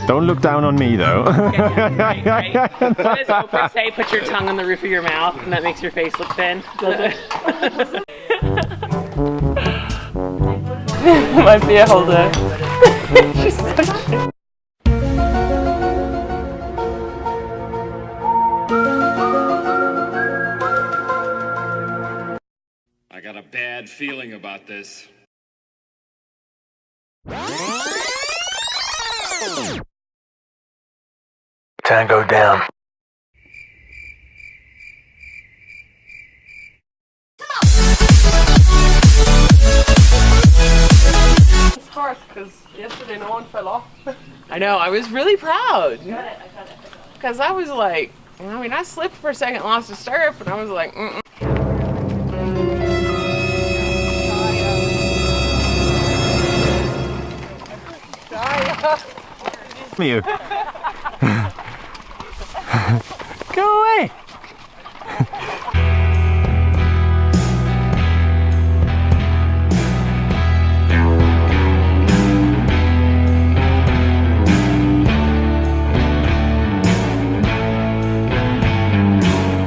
Don't look down on me though. Right. What does Oprah say? Put your tongue on the roof of your mouth and that makes your face look thin. Might be a holder. She's so cute. I got a bad feeling about this. Tango down. It's hard because yesterday no one fell off. I know, I was really proud. Because I was like, I mean, I slipped for a second, lost a stirrup, and I was like, You. Go away.